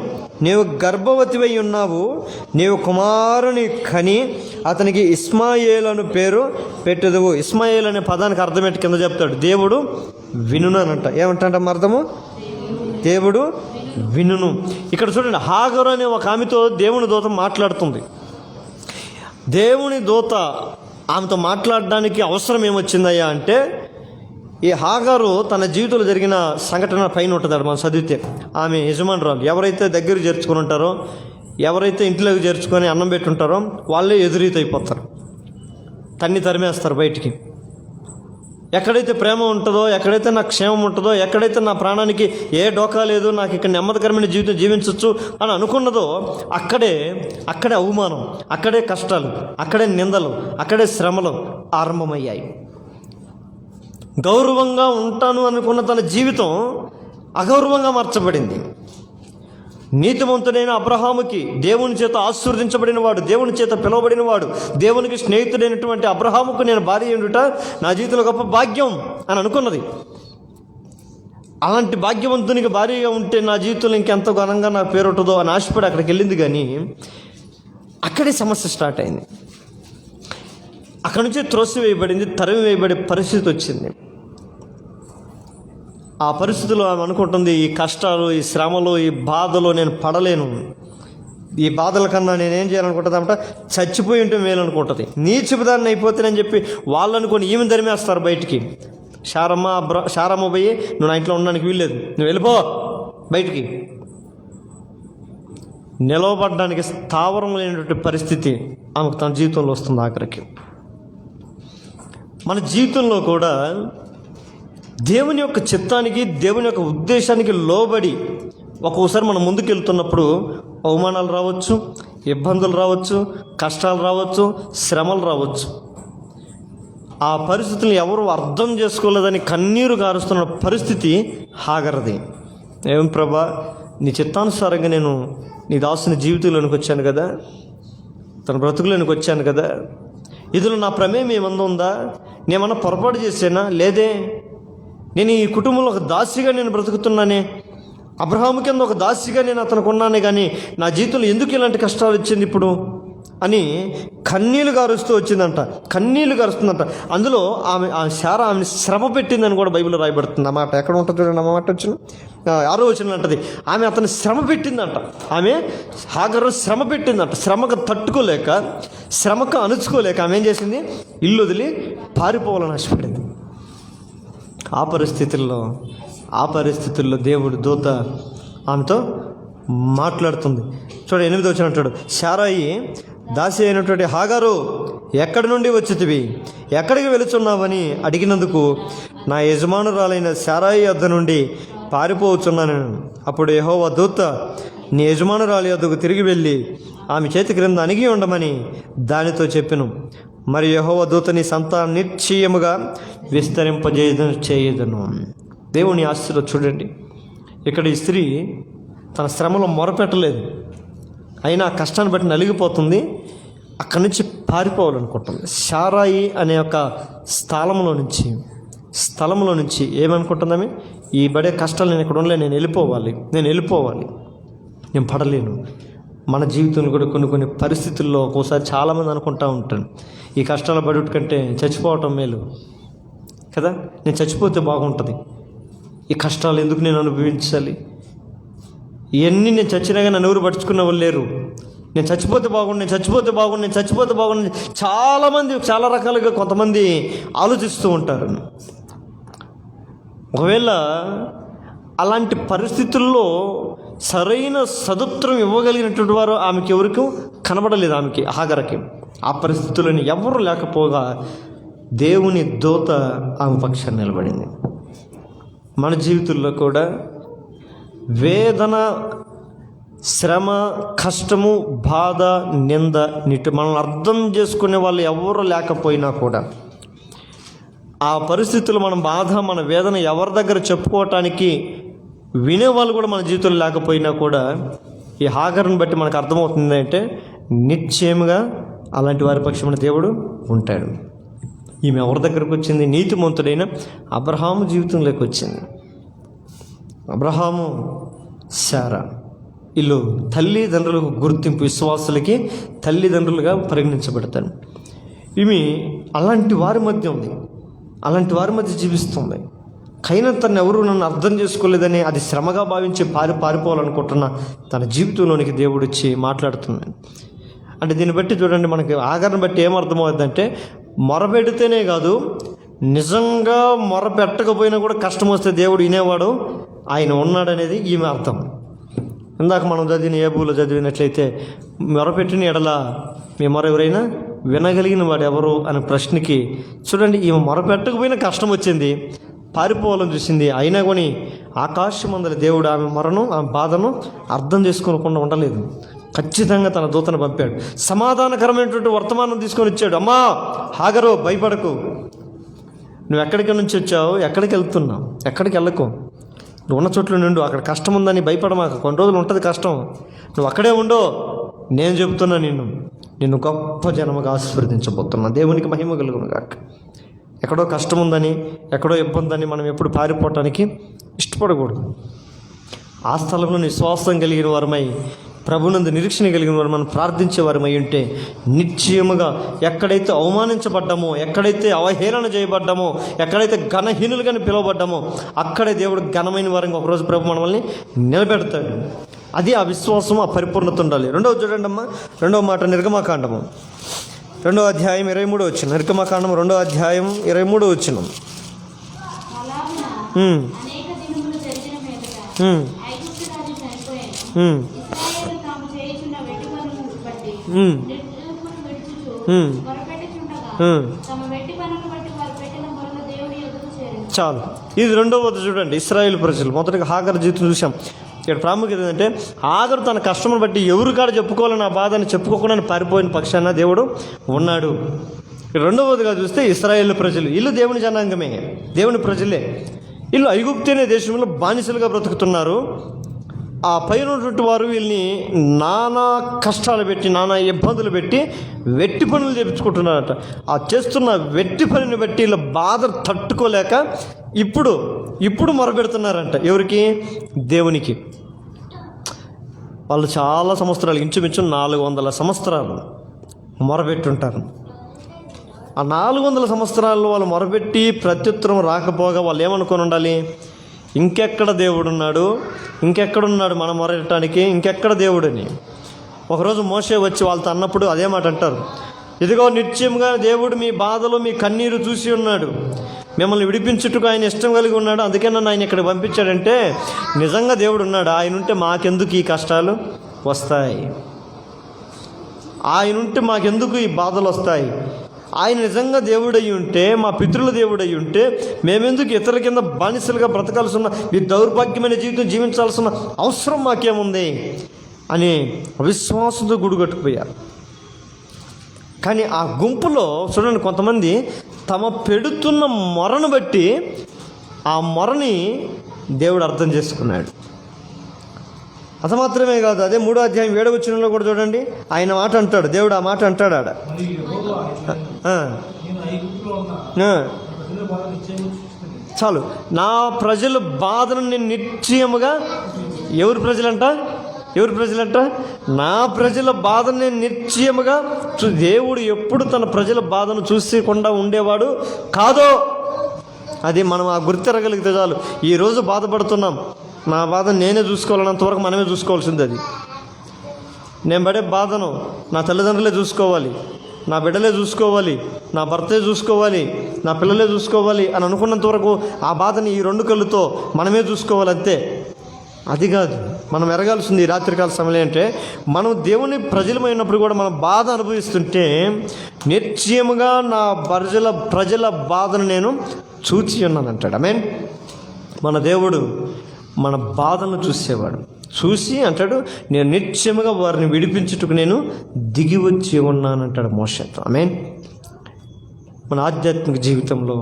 నీవు గర్భవతివై ఉన్నావు. నీవు కుమారుని కని అతనికి ఇష్మాయేలు అని పేరు పెట్టెదవు. ఇష్మాయేలు అనే పదానికి అర్థం ఏంటి కింద చెప్తాడు. దేవుడు వినును అనంట. ఏమంట అర్థము? దేవుడు వినును. ఇక్కడ చూడండి, హాగరు అనే ఒక ఆమెతో దేవుని దూత మాట్లాడుతుంది. దేవుని దూత ఆమెతో మాట్లాడడానికి అవసరం ఏమొచ్చిందయ్యా అంటే, ఈ హాగారు తన జీవితంలో జరిగిన సంఘటన పైన ఉంటుంది. మనం చదివితే ఆమె యజమానురాలు. ఎవరైతే దగ్గర చేర్చుకొని ఉంటారో, ఎవరైతే ఇంట్లోకి చేర్చుకొని అన్నం పెట్టుంటారో వాళ్ళే ఎదురీత అయిపోతారు, తరిమేస్తారు బయటికి. ఎక్కడైతే ప్రేమ ఉంటుందో, ఎక్కడైతే నాకు క్షేమం ఉంటుందో, ఎక్కడైతే నా ప్రాణానికి ఏ డోకా లేదు, నాకు ఇక్కడ నెమ్మదికరమైన జీవితం జీవించవచ్చు అని అనుకున్నదో అక్కడే అవమానం, అక్కడే కష్టాలు, అక్కడే నిందలు, అక్కడే శ్రమలు ఆరంభమయ్యాయి. గౌరవంగా ఉంటాను అనుకున్న తన జీవితం అగౌరవంగా మార్చబడింది. నీతిమంతుడైన అబ్రహాముకి, దేవుని చేత ఆశీర్వదించబడిన వాడు, దేవుని చేత పిలువబడిన వాడు, దేవునికి స్నేహితుడైనటువంటి అబ్రహాముకు నేను భార్య ఉండుట నా జీవితంలో గొప్ప భాగ్యం అని అనుకున్నది. అలాంటి భాగ్యవంతునికి భార్యగా ఉంటే నా జీవితంలో ఇంకెంతో ఘనంగా నా పేరు ఉంటుందో అని ఆశపడి అక్కడికి వెళ్ళింది. కానీ అక్కడే సమస్య స్టార్ట్ అయింది. అక్కడి నుంచి త్రోసివేయబడింది, తరిమి వేయబడే పరిస్థితి వచ్చింది. ఆ పరిస్థితిలో ఆమె అనుకుంటుంది, ఈ కష్టాలు, ఈ శ్రమలు, ఈ బాధలు నేను పడలేను. ఈ బాధల కన్నా నేనేం చేయాలనుకుంటుంది అంటే చచ్చిపోయి ఉంటే మేలు అనుకుంటుంది. నీచిపదాన్ని అయిపోతానని చెప్పి వాళ్ళు అనుకుని ఈమె ధరిమేస్తారు బయటికి. శారమ్మ పోయి, నువ్వు నా ఇంట్లో ఉండడానికి వీల్లేదు, నువ్వు వెళ్ళిపో బయటికి. నిలవబడడానికి స్థావరం లేనటువంటి పరిస్థితి ఆమెకు తన జీవితంలో వస్తుంది. ఆఖరికి మన జీవితంలో కూడా దేవుని యొక్క చిత్తానికి, దేవుని యొక్క ఉద్దేశానికి లోబడి ఒక్కోసారి మనం ముందుకెళ్తున్నప్పుడు అవమానాలు రావచ్చు, ఇబ్బందులు రావచ్చు, కష్టాలు రావచ్చు, శ్రమలు రావచ్చు. ఆ పరిస్థితులను ఎవరు అర్థం చేసుకోలేదని కన్నీరు గారుస్తున్న పరిస్థితి హాగరది. ఏం ప్రభా, నీ చిత్తానుసారంగా నేను నీ దాసుని జీవితంలోనికి వచ్చాను కదా, తన బ్రతుకులోనికి వచ్చాను కదా, ఇందులో నా ప్రమేయం ఏమన్నా ఉందా? నేమన్నా పొరపాటు చేసానా? లేదే. నేను ఈ కుటుంబంలో ఒక దాసిగా నేను బ్రతుకుతున్నానే, అబ్రహాము కింద ఒక దాసిగా నేను అతనికి ఉన్నానే, కానీ నా జీవితంలో ఎందుకు ఇలాంటి కష్టాలు వచ్చింది ఇప్పుడు అని కన్నీళ్లు గారుస్తూ వచ్చిందంట. కన్నీళ్లు గారుస్తుందంట. అందులో శారా ఆమెను శ్రమ పెట్టిందని కూడా బైబిల్లో రాయబడుతుంది. అన్నమాట ఎక్కడ ఉంటుంది చూడండి, అన్నమాట వచ్చిన 6వ వచనం అంటది, ఆమె అతను శ్రమ పెట్టిందంట. ఆమె హాగరు శ్రమ పెట్టిందంట. శ్రమకు తట్టుకోలేక, శ్రమకు అణుచుకోలేక ఆమె ఏం చేసింది? ఇల్లు వదిలి పారిపోవాలని ఆశపడింది. ఆ పరిస్థితుల్లో దేవుడు దూత ఆమెతో మాట్లాడుతుంది. చూడ 8వ వచనం అంటాడు, శారాయి దాసి అయినటువంటి హాగారు, ఎక్కడి నుండి వచ్చితివి, ఎక్కడికి వెళుచున్నావని అడిగినందుకు, నా యజమానురాలైన శారాయి వద్ద నుండి పారిపోవచ్చున్నాను. అప్పుడు యెహోవా దూత నీ యజమానురాలి వద్దకు తిరిగి వెళ్ళి ఆమె చేతి క్రింద అణిగి ఉండమని దానితో చెప్పెను. మరి యెహోవా దూత నీ సంతానం నిశ్చయముగా చేయదను. దేవుని ఆశీర్వాదం చూడండి. ఇక్కడ ఈ స్త్రీ తన శ్రమలో మొరపెట్టలేదు, అయినా కష్టాన్ని బట్టి నలిగిపోతుంది. అక్కడి నుంచి పారిపోవాలనుకుంటుంది. శారాయి అనే ఒక స్థలంలో నుంచి ఏమనుకుంటుందామె? ఈ బడే కష్టాలు నేను ఇక్కడ ఉండలే, నేను వెళ్ళిపోవాలి, నేను పడలేను. మన జీవితంలో కూడా కొన్ని పరిస్థితుల్లో ఒక్కోసారి చాలామంది అనుకుంటూ ఉంటాను, ఈ కష్టాలు పడుట కంటే చచ్చిపోవటం మేలు కదా, నేను చచ్చిపోతే బాగుంటుంది, ఈ కష్టాలు ఎందుకు నేను అనుభవించాలి, ఇవన్నీ నేను చచ్చినా కానీ నన్ను ఎవరు పట్టుకున్న వాళ్ళు లేరు, నేను చచ్చిపోతే బాగుండు. చాలామంది చాలా రకాలుగా కొంతమంది ఆలోచిస్తూ ఉంటారు. ఒకవేళ అలాంటి పరిస్థితుల్లో సరైన సదుత్తరం ఇవ్వగలిగినటువంటి వారు ఆమెకి ఎవరికి కనబడలేదు. ఆమెకి హాగరకి ఆ పరిస్థితులను ఎవరు లేకపోగా దేవుని దూత ఆమె పక్షాన్ని నిలబడింది. మన జీవితంలో కూడా వేదన, శ్రమ, కష్టము, బాధ, నింద, మనల్ని అర్థం చేసుకునే వాళ్ళు ఎవరు లేకపోయినా కూడా ఆ పరిస్థితులు మన బాధ, మన వేదన ఎవరి దగ్గర చెప్పుకోవటానికి వినేవాళ్ళు కూడా మన జీవితంలో లేకపోయినా కూడా ఈ హాగరుని బట్టి మనకు అర్థమవుతుంది అంటే నిశ్చయముగా అలాంటి వారి పక్షమైన దేవుడు ఉంటాడు. ఈమె ఎవరి దగ్గరకు వచ్చింది? నీతిమంతుడైన అబ్రహాము జీవితంలోకి వచ్చింది. అబ్రహాము, శారా వీళ్ళు తల్లిదండ్రులకు గుర్తింపు, విశ్వాసులకి తల్లిదండ్రులుగా పరిగణించబడతారు. ఈమె అలాంటి వారి మధ్య ఉంది, అలాంటి వారి మధ్య జీవిస్తుంది. కైనా తను ఎవరు నన్ను అర్థం చేసుకోలేదని అది శ్రమగా భావించి పారిపోవాలనుకుంటున్న తన జీవితంలోనికి దేవుడు వచ్చి మాట్లాడుతున్నాడు. అంటే దీన్ని బట్టి చూడండి, మనకి ఆగరణ బట్టి ఏమర్థమవుతుందంటే మొరపెడితేనే కాదు, నిజంగా మొరపెట్టకపోయినా కూడా కష్టం వస్తే దేవుడు వినేవాడు ఆయన ఉన్నాడనేది ఈమె అర్థం. ఇందాక మనం చదివిన ఏబూలో చదివినట్లయితే మొరపెట్టిన ఎడల మీ మొర ఎవరైనా వినగలిగిన వాడు ఎవరు అనే ప్రశ్నకి చూడండి, ఈమె మొరపెట్టకపోయినా కష్టం వచ్చింది, పారిపోవాలని చూసింది. అయినా కానీ ఆకాశమందలి దేవుడు ఆమె మొరను, ఆమె బాధను అర్థం చేసుకోకుండా ఉండలేదు. ఖచ్చితంగా తన దూతను పంపాడు. సమాధానకరమైనటువంటి వర్తమానం తీసుకొని వచ్చాడు. అమ్మా హాగరు, భయపడకు, నువ్వు ఎక్కడికి నుంచి వచ్చావు, ఎక్కడికి వెళ్తున్నావు, ఎక్కడికి వెళ్ళకు, నువ్వు ఉన్న చోట్ల నుండు. అక్కడ కష్టం ఉందని భయపడమాక, కొన్ని రోజులు ఉంటుంది కష్టం, నువ్వు అక్కడే ఉండో. నేను చెప్తున్నా, నిన్ను గొప్ప జనముగా ఆశీర్వదించబోతున్నా. దేవునికి మహిమ కలుగును గాక. ఎక్కడో కష్టం ఉందని, ఎక్కడో ఇబ్బంది ఉందని మనం ఎప్పుడు పారిపోవటానికి ఇష్టపడకూడదు. ఆ స్థలంలో విశ్వాసం కలిగిన వారమై, ప్రభునందు నిరీక్షణ కలిగిన వారు మనం ప్రార్థించే వారమై ఉంటే నిశ్చయముగా ఎక్కడైతే అవమానించబడ్డామో, ఎక్కడైతే అవహేళన చేయబడ్డామో, ఎక్కడైతే ఘనహీనులుగానే పిలువబడ్డామో అక్కడే దేవుడు ఘనమైన వారికి ఒకరోజు ప్రభు మనల్ని నిలబెడతాడు. అది ఆ విశ్వాసం, ఆ పరిపూర్ణత ఉండాలి. రెండవ చూడండి అమ్మా, రెండవ మాట నిర్గమాకాండము 2వ అధ్యాయం 23వ వచనం. నిర్గమాకాండం 2వ అధ్యాయం 23వ వచనం. అలాగున అనేక దినములు జరిగిన మీదట ఐగుప్తు రాజు చనిపోయాను. ఇశ్రాయేలు తాము చేయుచున్న వెట్టి పనులను బట్టి నిర్జీవమును విడుచుచు మొరపెట్టుచుండగా తమ వెట్టి పనులను బట్టి వారు పెట్టిన మొరలు దేవుని యొద్దకు చేరింది. చాలు, ఇది రెండవ చూడండి. ఇశ్రాయేలు ప్రజలు మొదటిగా హాగరు జీవితం చూసాం. ఇక్కడ ప్రాముఖ్యత ఏంటంటే హాగరు తన కష్టమును బట్టి ఎవరు కాడ చెప్పుకోవాలని ఆ బాధని చెప్పుకోకుండా పారిపోయిన పక్షాన దేవుడు ఉన్నాడు. రెండవదిగా చూస్తే ఇశ్రాయేలు ప్రజలు, వీళ్ళు దేవుని జనాంగమే, దేవుని ప్రజలే. వీళ్ళు ఐగుప్తు అనే దేశంలో బానిసలుగా బ్రతుకుతున్నారు. ఆ పైనటువంటి వారు వీళ్ళని నానా కష్టాలు పెట్టి, నానా ఇబ్బందులు పెట్టి వెట్టి పనులు చేయించుకుంటున్నారట. ఆ చేస్తున్న వెట్టి పనిని బట్టి వీళ్ళ బాధ తట్టుకోలేక ఇప్పుడు మొరపెడుతున్నారంట. ఎవరికి? దేవునికి. వాళ్ళు చాలా సంవత్సరాలు, ఇంచుమించు 400 సంవత్సరాలు మొరపెట్టుంటారు. ఆ 400 సంవత్సరాల్లో వాళ్ళు మొరపెట్టి ప్రత్యుత్తరం రాకపోగా వాళ్ళు ఏమనుకొని ఉండాలి? ఇంకెక్కడ దేవుడున్నాడు, ఇంకెక్కడున్నాడు మనం మొరపెట్టడానికి, ఇంకెక్కడ దేవుడని. ఒకరోజు మోషే వచ్చి వాళ్ళతో అన్నప్పుడు అదే మాట అంటారు, ఇదిగో నిశ్చయంగా దేవుడు మీ బాధలు, మీ కన్నీరు చూసి ఉన్నాడు, మిమ్మల్ని విడిపించుటకు ఆయన ఇష్టం కలిగి ఉన్నాడు, అందుకే నన్ను ఆయన ఇక్కడ పంపించాడంటే నిజంగా దేవుడు ఉన్నాడు. ఆయన ఉంటే మాకెందుకు ఈ కష్టాలు వస్తాయి, ఆయన ఉంటే మాకెందుకు ఈ బాధలు వస్తాయి, ఆయన నిజంగా దేవుడయ్యి ఉంటే, మా పితృల దేవుడయ్యి ఉంటే మేమెందుకు ఇతరుల కింద బానిసలుగా బ్రతకాల్సి ఉన్న, ఈ దౌర్భాగ్యమైన జీవితం జీవించాల్సిన అవసరం మాకేముంది అని అవిశ్వాసంతో గుడిగట్టుకుపోయారు. కానీ ఆ గుంపులో చూడండి, కొంతమంది తమ పెడుతున్న మొరను బట్టి ఆ మొరని దేవుడు అర్థం చేసుకున్నాడు. అది మాత్రమే కాదు, అదే 3వ అధ్యాయం 7వ వచనంలో కూడా చూడండి, ఆయన మాట అంటాడు, దేవుడు ఆ మాట అంటాడు ఆడ. చాలు, నా ప్రజల బాధను నేను నిశ్చయముగా, ఎవరి ప్రజలంట నా ప్రజల బాధను నేను నిశ్చయముగా. దేవుడు ఎప్పుడు తన ప్రజల బాధను చూసకుండా ఉండేవాడు కాదో అది మనం ఆ గుర్తిరగలిగితే చాలు. ఈరోజు బాధపడుతున్నాం, నా బాధను నేనే చూసుకోవాలన్నంతవరకు మనమే చూసుకోవాల్సింది. అది నేను పడే బాధను నా తల్లిదండ్రులే చూసుకోవాలి, నా బిడ్డలే చూసుకోవాలి, నా భర్తే చూసుకోవాలి, నా పిల్లలే చూసుకోవాలి అని అనుకున్నంత వరకు ఆ బాధని ఈ 2 కళ్ళుతో మనమే చూసుకోవాలి అంతే. అది కాదు మనం ఎరగాల్సింది ఈ రాత్రికాల సమయంలో అంటే, మనం దేవుని ప్రజలమైనప్పుడు కూడా మనం బాధ అనుభవిస్తుంటే నిశ్చయముగా నా ప్రజల బాధను నేను చూచి ఉన్నాను అంటాడు. ఆమేన్. మన దేవుడు మన బాధను చూసేవాడు. చూసి అంటాడు, నేను నిశ్చయముగా వారిని విడిపించుటకు నేను దిగి వచ్చి ఉన్నానంటాడు మోషేతో. ఆమేన్. మన ఆధ్యాత్మిక జీవితంలో,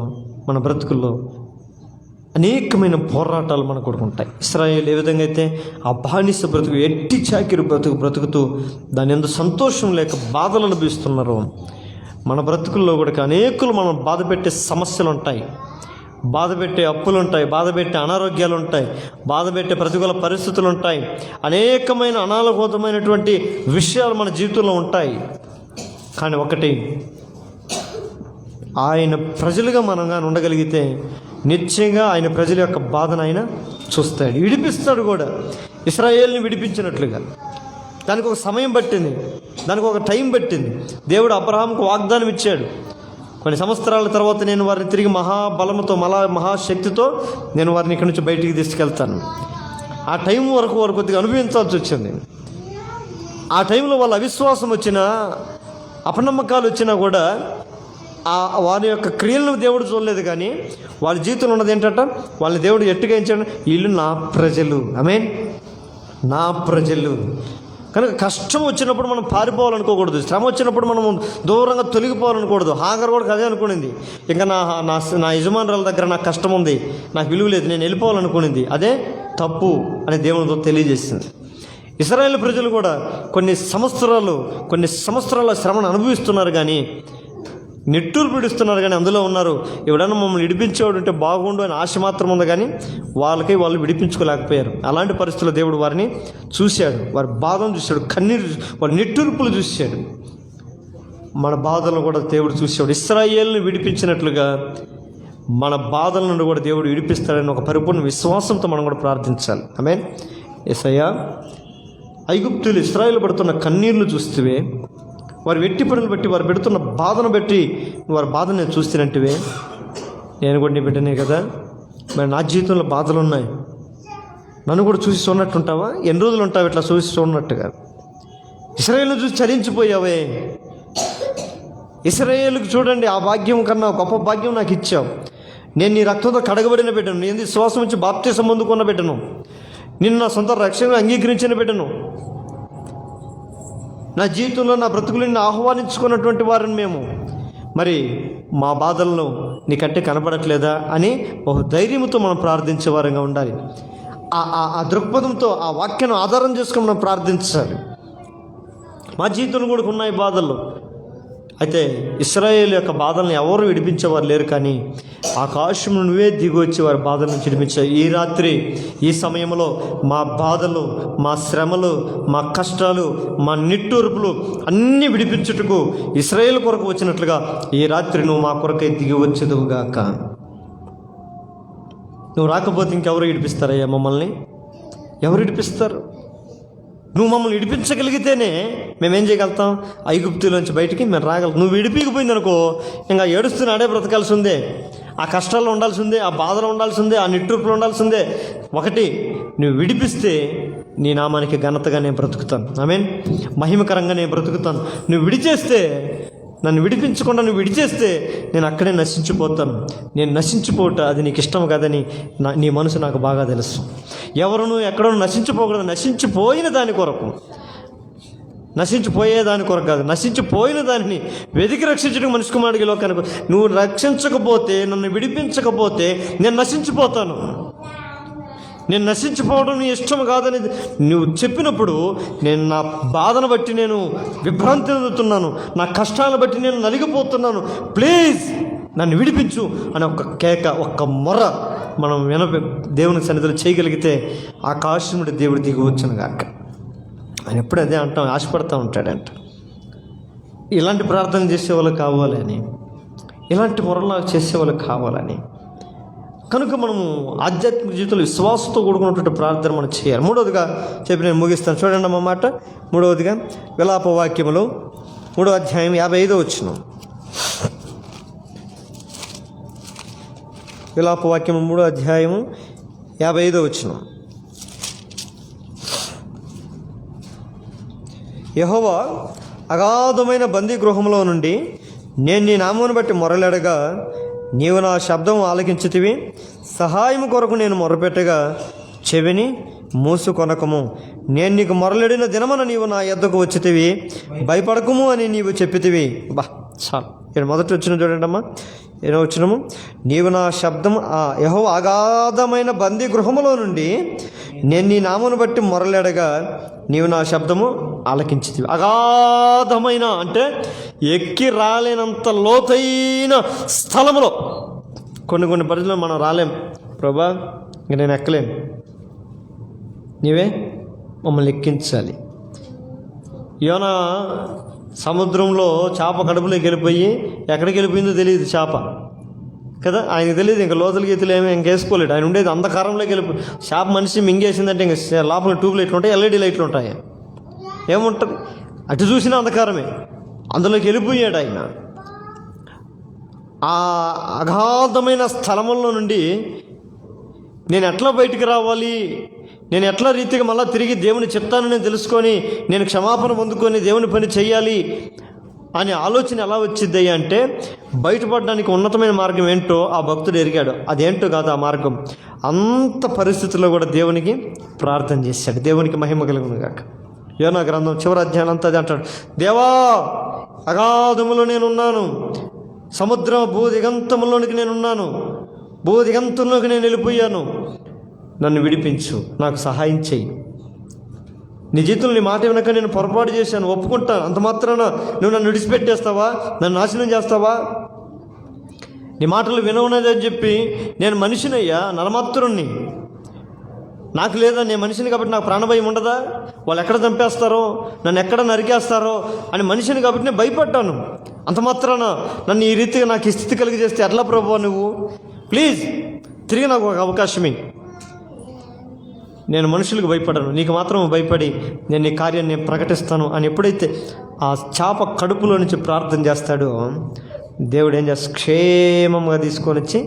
మన బ్రతుకుల్లో అనేకమైన పోరాటాలు మనకు కూడా ఉంటాయి. ఇశ్రాయేలు ఏ విధంగా అయితే ఆ బానిస బ్రతుకు, ఎట్టి చాకిరి బ్రతుకుతూ దాని ఎందు సంతోషం లేక బాధలు అనుభవిస్తున్నారో, మన బ్రతుకుల్లో కూడా అనేకులు మనం బాధ పెట్టే సమస్యలు ఉంటాయి, బాధ పెట్టే అప్పులు ఉంటాయి, బాధ పెట్టే అనారోగ్యాలు ఉంటాయి, బాధ పెట్టే ప్రతికూల పరిస్థితులు ఉంటాయి, అనేకమైన అనాలోచితమైనటువంటి విషయాలు మన జీవితంలో ఉంటాయి. కానీ ఒకటి, ఆయన ప్రజలుగా మనంగా ఉండగలిగితే నిశ్చయంగా ఆయన ప్రజల యొక్క బాధను ఆయన చూస్తాడు, విడిపిస్తాడు కూడా. ఇశ్రాయేలుని విడిపించినట్లుగా దానికి ఒక సమయం పట్టింది, దానికి ఒక టైం పట్టింది. దేవుడు అబ్రహాంకు వాగ్దానం ఇచ్చాడు, కొన్ని సంవత్సరాల తర్వాత నేను వారిని తిరిగి మహాబలముతో మహాశక్తితో నేను వారిని ఇక్కడి నుంచి బయటికి తీసుకెళ్తాను. ఆ టైం వరకు వారు కొద్దిగా అనుభవించాల్సి వచ్చింది. ఆ టైంలో వాళ్ళ అవిశ్వాసం వచ్చినా, అపనమ్మకాలు వచ్చినా కూడా వారి యొక్క క్రియలను దేవుడు చూడలేదు. కానీ వాళ్ళ జీవితంలో ఉన్నది ఏంటంటే, వాళ్ళని దేవుడు ఎట్టుగా ఇచ్చాడు, వీళ్ళు నా ప్రజలు. ఆమేన్. నా ప్రజలు. కనుక కష్టం వచ్చినప్పుడు మనం పారిపోవాలనుకోకూడదు, శ్రమ వచ్చినప్పుడు మనం దూరంగా తొలగిపోవాలనుకోకూడదు. హాగర్ కూడా అదే అనుకునింది, ఇంకా నా యజమానురాల దగ్గర నాకు కష్టం ఉంది, నాకు విలువ లేదు, నేను వెళ్ళిపోవాలనుకునింది. అదే తప్పు అని దేవునితో తెలియజేసింది. ఇశ్రాయేలు ప్రజలు కూడా కొన్ని సంవత్సరాల శ్రమను అనుభవిస్తున్నారు, కానీ నిట్టూరు పిడుస్తున్నారు, కానీ అందులో ఉన్నారు. ఎవడన్నా మమ్మల్ని విడిపించేవాడు ఉంటే బాగుండు అని ఆశ మాత్రం ఉంది, కానీ వాళ్ళు విడిపించుకోలేకపోయారు. అలాంటి పరిస్థితుల్లో దేవుడు వారిని చూశాడు, వారి బాధను చూశాడు, కన్నీరు, వారి నిట్టూర్పులు చూశాడు. మన బాధలను కూడా దేవుడు చూశాడు. ఇశ్రాయేలుని విడిపించినట్లుగా మన బాధల నుండి కూడా దేవుడు విడిపిస్తాడని ఒక పరిపూర్ణ విశ్వాసంతో మనం కూడా ప్రార్థించాలి. ఆమేన్. యేసయ్యా, ఐగుప్తులు ఇశ్రాయేలు పడుతున్న కన్నీళ్లు చూస్తే, వారి వెట్టి పనులు బట్టి, వారు పెడుతున్న బాధను బట్టి వారి బాధను నేను చూస్తున్నట్టువే, నేను కూడా నీ బిడ్డనే కదా, మరి నా జీవితంలో బాధలు ఉన్నాయి, నన్ను కూడా చూసి చూడనట్టుంటావా? ఎన్ని రోజులు ఉంటావు ఇట్లా చూసి చూడనట్టుగా? ఇశ్రాయేలును చూసి చలించిపోయావే. ఇశ్రాయేలుకు చూడండి, ఆ భాగ్యం కన్నా గొప్ప భాగ్యం నాకు ఇచ్చావు. నేను నీ రక్తంతో కడగబడిన బిడ్డను, నేను శ్వాసం నుంచి బాప్తిసం పొందుకున్న బిడ్డను, నిన్ను నా సొంత రక్షణగా అంగీకరించిన బిడ్డను, నా జీవితంలో నా బ్రతుకులను ఆహ్వానించుకున్నటువంటి వారిని మేము. మరి మా బాధలను నీకంటే కనపడట్లేదా అని ఒక ధైర్యంతో మనం ప్రార్థించే వారంగా ఉండాలి. ఆ దృక్పథంతో ఆ వాక్యాన్ని ఆధారం చేసుకుని మనం ప్రార్థించాలి. మా జీవితంలో కూడా ఉన్నాయి బాధలు. అయితే ఇశ్రాయేలు యొక్క బాధలను ఎవరు విడిపించేవారు లేరు, కానీ ఆకాశం నువ్వే దిగి వచ్చి వారి బాధల నుంచి విడిపించావు. ఈ రాత్రి ఈ సమయంలో మా బాధలు, మా శ్రమలు, మా కష్టాలు, మా నిట్టూర్పులు అన్నీ విడిపించుటకు ఇశ్రాయేలు కొరకు వచ్చినట్లుగా ఈ రాత్రి నువ్వు మా కొరకై దిగి వచ్చేదువుగాక. నువ్వు రాకపోతే ఇంకెవరు విడిపిస్తారయ్యా మమ్మల్ని? ఎవరు విడిపిస్తారు? నువ్వు మమ్మల్ని విడిపించగలిగితేనే మేమేం చేయగలుగుతాం? ఐగుప్తులోంచి బయటికి మేము రాగలం. నువ్వు విడిపించకపోయింది అనుకో, ఇంకా ఏడుస్తున్నాడే బ్రతకాల్సి ఉందే, ఆ కష్టాల్లో ఉండాల్సి ఉందే, ఆ బాధలో ఉండాల్సి ఉందే, ఆ నిట్టూర్పులు ఉండాల్సి ఉందే. ఒకటి, నువ్వు విడిపిస్తే నీ నామానికి ఘనతగా నేను బ్రతుకుతాను. ఆమేన్. మహిమకరంగా నేను బ్రతుకుతాను. నువ్వు విడిచేస్తే, నన్ను విడిపించకుండా నువ్వు విడిచేస్తే నేను అక్కడే నశించిపోతాను. నేను నశించిపోవట అది నీకు ఇష్టం కాదని నీ మనసు నాకు బాగా తెలుసు. ఎవరును ఎక్కడో నశించిపోకూడదు, నశించిపోయిన దాని కొరకు, నశించిపోయేదాని కొరకు కాదు, నశించిపోయిన దానిని వెతికి రక్షించడం మనిషి కుమారుడికి లోకానికి. నువ్వు రక్షించకపోతే, నన్ను విడిపించకపోతే నేను నశించిపోతాను. నేను నశించిపోవడం నీ ఇష్టం కాదని నువ్వు చెప్పినప్పుడు నేను నా బాధను బట్టి నేను విభ్రాంతి చెందుతున్నాను, నా కష్టాలను బట్టి నేను నలిగిపోతున్నాను, ప్లీజ్ నన్ను విడిపించు అని ఒక కేక, ఒక్క మొర మనం దేవుని సన్నిధిలో చేయగలిగితే ఆకాశం నుండి దేవుడు దిగి వచ్చును గాక. ఆయన ఎప్పుడు అదే అంటాం, ఆశపడతా ఉంటాడంట. ఇలాంటి ప్రార్థన చేసేవాళ్ళు కావాలని, ఇలాంటి మొరలా చేసేవాళ్ళు కావాలని. కనుక మనము ఆధ్యాత్మిక జీవితంలో విశ్వాసంతో కూడుకున్నటువంటి ప్రార్థన మనం చేయాలి. మూడవదిగా చెప్పి నేను ముగిస్తాను, చూడండి అమ్మ మాట. మూడవదిగా విలాప వాక్యములు 3వ అధ్యాయం 55వ వచనం. విలాప వాక్యం 3వ అధ్యాయము 55వ వచనం. యెహోవా అగాధమైన బందీ గృహంలో నుండి నేను నీ నామమును బట్టి మొరలెడగా నీవు నా శబ్దం ఆలకించితివి. సహాయం కొరకు నేను మొరపెట్టగా చెవిని మూసుకొనకము. నేను నీకు మొరలెడిన దినమున నీవు నా యొద్దకు వచ్చితివి. భయపడకము అని నీవు చెప్పితివి. చాలు. నేను మొదటి వచ్చిన చూడండి అమ్మా, ఏదో వచ్చినము. నీవు నా శబ్దం యెహోవా అగాధమైన బందీ గృహములో నుండి నేను నీ నామమును బట్టి మొరలెడగా నీవు నా శబ్దము ఆలకించితివి. అగాధమైన అంటే ఎక్కి రాలేనంత లోతైన స్థలములో. కొన్ని పరిస్థితుల్లో మనం రాలేం. ప్రభా ఇంక నేను ఎక్కలేను, నీవే మమ్మల్ని ఎక్కించాలి. యోనా సముద్రంలో చేప కడుపులోకి వెళ్ళిపోయి ఎక్కడికి వెళ్ళిపోయిందో తెలియదు చేప కదా, ఆయనకు తెలియదు. ఇంకా లోతుల గీతలు ఏమీ ఇంకేసుకోలేడు. ఆయన ఉండేది అంధకారంలోకి వెళ్ళిపోయి చేప మనిషి మింగేసిందంటే ఇంక లోపల ట్యూబ్ లైట్లు ఉంటాయి, ఎల్ఈడి లైట్లు ఉంటాయి, ఏముంటుంది? అటు చూసినా అంధకారమే. అందులోకి వెళ్ళిపోయాడు ఆయన. ఆ అగాధమైన స్థలములో నుండి నేను ఎట్లా బయటికి రావాలి, నేను ఎట్లా రీతిగా మళ్ళీ తిరిగి దేవుని చిత్తాన్ని నేను తెలుసుకొని నేను క్షమాపణ పొందుకొని దేవుని పని చేయాలి అనే ఆలోచన ఎలా వచ్చింది అంటే, బయటపడడానికి ఉన్నతమైన మార్గం ఏంటో ఆ భక్తుడు ఎరిగాడు. అదేంటో కాదు ఆ మార్గం. అంత పరిస్థితుల్లో కూడా దేవునికి ప్రార్థన చేశాడు. దేవునికి మహిమ కలుగును గాక. యోనా గ్రంథం చివరి అధ్యాయం అంతా అది అంటాడు, దేవా అగాధములో నేనున్నాను, సముద్ర భూదిగంతములోనికి నేనున్నాను, భూదిగంతంలోకి నేను వెళ్ళిపోయాను, నన్ను విడిపించు, నాకు సహాయం చెయ్యి. నీ జీవితంలో నీ మాట వెనక నేను పొరపాటు చేశాను, ఒప్పుకుంటాను. అంత మాత్రాన నువ్వు నన్ను విడిచిపెట్టేస్తావా, నన్ను నాశనం చేస్తావా? నీ మాటలు వినవునదని చెప్పి నేను మనిషినయ్యా, నరమాత్రుణ్ణి, నాకు లేదా నేను మనిషిని కాబట్టి నాకు ప్రాణభయం ఉండదా? వాళ్ళు ఎక్కడ చంపేస్తారో, నన్ను ఎక్కడ నరికేస్తారో అని మనిషిని కాబట్టి నేను భయపడ్డాను. అంత మాత్రాన నన్ను ఈ రీతిగా నాకు ఈ స్థితి కలిగి చేస్తే ఎట్లా ప్రభువా నువ్వు? ప్లీజ్ తిరిగి నాకు ఒక అవకాశమే. నేను మనుషులకు భయపడను, నీకు మాత్రం భయపడి నేను నీ కార్యాన్ని నేను ప్రకటిస్తాను అని ఎప్పుడైతే ఆ చేప కడుపులో నుంచి ప్రార్థన చేస్తాడో, దేవుడు ఏం చేస్తాడు? క్షేమంగా తీసుకొని వచ్చి